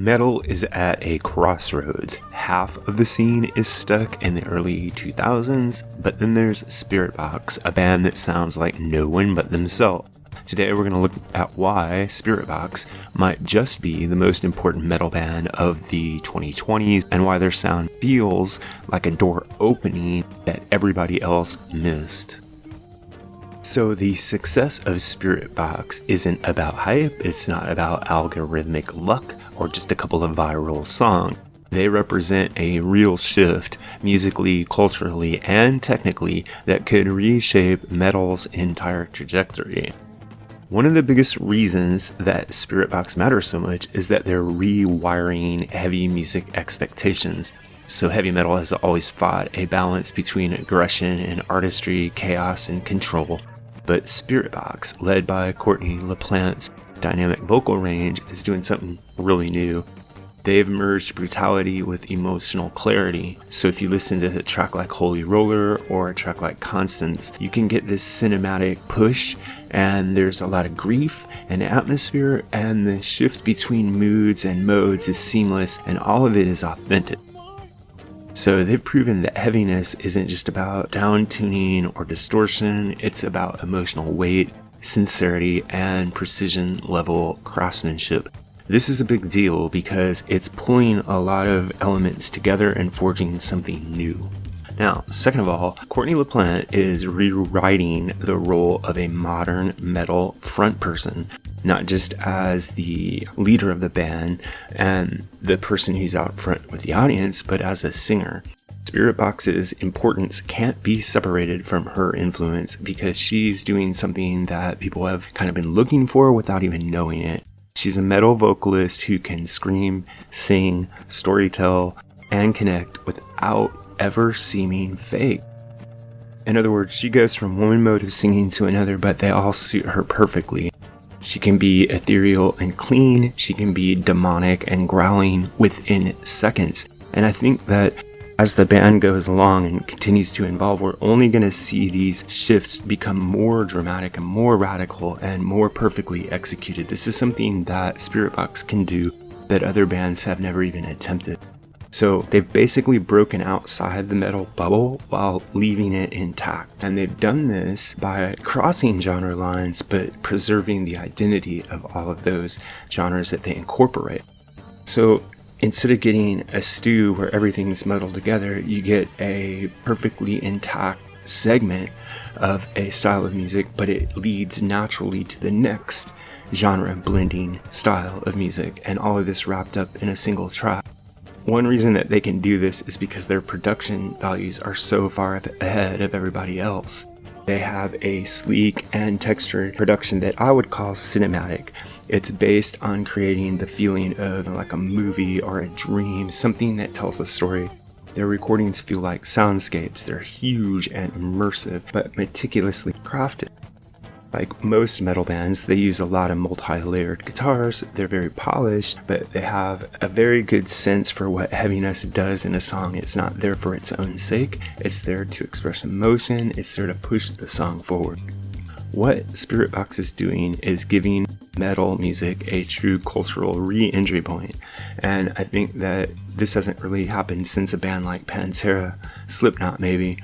Metal is at a crossroads. Half of the scene is stuck in the early 2000s, but then there's Spiritbox, a band that sounds like no one but themselves. Today we're going to look at why Spiritbox might just be the most important metal band of the 2020s and why their sound feels like a door opening that everybody else missed. So the success of Spiritbox isn't about hype, it's not about algorithmic luck or just a couple of viral songs. They represent a real shift musically, culturally, and technically that could reshape metal's entire trajectory. One of the biggest reasons that Spiritbox matters so much is that they're rewiring heavy music expectations. So heavy metal has always fought a balance between aggression and artistry, chaos and control. But Spiritbox, led by Courtney LaPlante's dynamic vocal range, is doing something really new. They've merged brutality with emotional clarity. So if you listen to a track like Holy Roller or a track like Constance, you can get this cinematic push, and there's a lot of grief and atmosphere, and the shift between moods and modes is seamless, and all of it is authentic. So they've proven that heaviness isn't just about down tuning or distortion, it's about emotional weight, sincerity, and precision level craftsmanship. This is a big deal because it's pulling a lot of elements together and forging something new. Now, second of all, Courtney LaPlante is rewriting the role of a modern metal front person, not just as the leader of the band and the person who's out front with the audience, but as a singer. Spiritbox's importance can't be separated from her influence because she's doing something that people have kind of been looking for without even knowing it. She's a metal vocalist who can scream, sing, storytell, and connect without ever seeming fake. In other words, she goes from one mode of singing to another, but they all suit her perfectly. She can be ethereal and clean, she can be demonic and growling within seconds. And I think that as the band goes along and continues to evolve, we're only going to see these shifts become more dramatic and more radical and more perfectly executed. This is something that Spiritbox can do that other bands have never even attempted. So they've basically broken outside the metal bubble while leaving it intact. And they've done this by crossing genre lines but preserving the identity of all of those genres that they incorporate. So instead of getting a stew where everything's muddled together, you get a perfectly intact segment of a style of music, but it leads naturally to the next genre blending style of music, and all of this wrapped up in a single track. One reason that they can do this is because their production values are so far ahead of everybody else. They have a sleek and textured production that I would call cinematic. It's based on creating the feeling of like a movie or a dream, something that tells a story. Their recordings feel like soundscapes. They're huge and immersive, but meticulously crafted. Like most metal bands, they use a lot of multi-layered guitars. They're very polished, but they have a very good sense for what heaviness does in a song. It's not there for its own sake. It's there to express emotion. It's there to push the song forward. What Spiritbox is doing is giving metal music a true cultural re-entry point. And I think that this hasn't really happened since a band like Pantera, Slipknot maybe.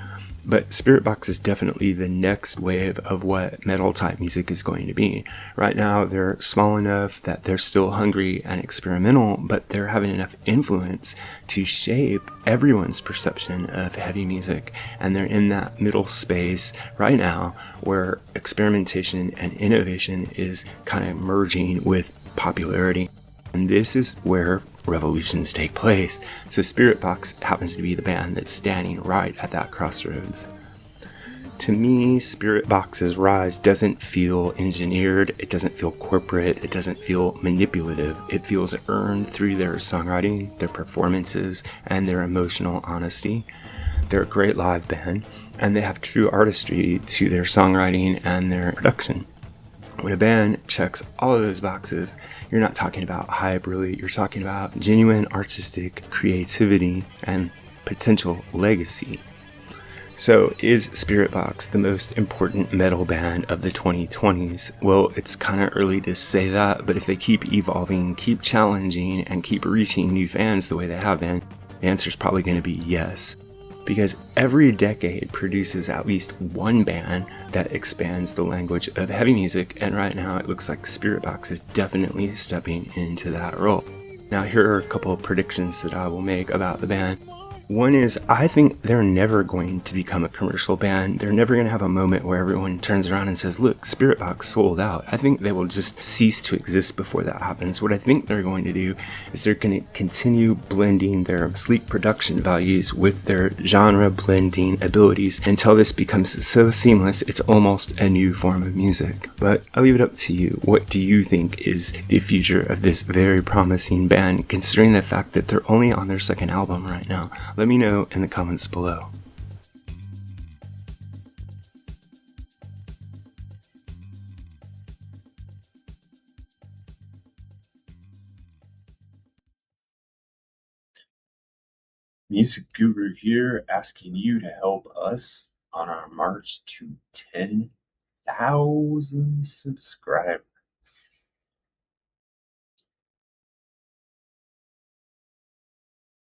But Spiritbox is definitely the next wave of what metal type music is going to be. Right now, they're small enough that they're still hungry and experimental, but they're having enough influence to shape everyone's perception of heavy music. And they're in that middle space right now where experimentation and innovation is kind of merging with popularity. And this is where revolutions take place. So Spiritbox happens to be the band that's standing right at that crossroads. To me, Spiritbox's rise doesn't feel engineered, it doesn't feel corporate, it doesn't feel manipulative. It feels earned through their songwriting, their performances, and their emotional honesty. They're a great live band, and they have true artistry to their songwriting and their production. When a band checks all of those boxes, you're not talking about hype really, you're talking about genuine artistic creativity and potential legacy. So, is Spiritbox the most important metal band of the 2020s? Well, it's kind of early to say that, but if they keep evolving, keep challenging, and keep reaching new fans the way they have been, the answer is probably going to be yes. Because every decade produces at least one band that expands the language of heavy music, and right now it looks like Spiritbox is definitely stepping into that role. Now, here are a couple of predictions that I will make about the band. One is, I think they're never going to become a commercial band. They're never going to have a moment where everyone turns around and says, look, Spiritbox sold out. I think they will just cease to exist before that happens. What I think they're going to do is they're going to continue blending their sleek production values with their genre blending abilities until this becomes so seamless it's almost a new form of music. But I'll leave it up to you. What do you think is the future of this very promising band, considering the fact that they're only on their second album right now? Let me know in the comments below. MusicGuru here, asking you to help us on our march to 10,000 subscribers.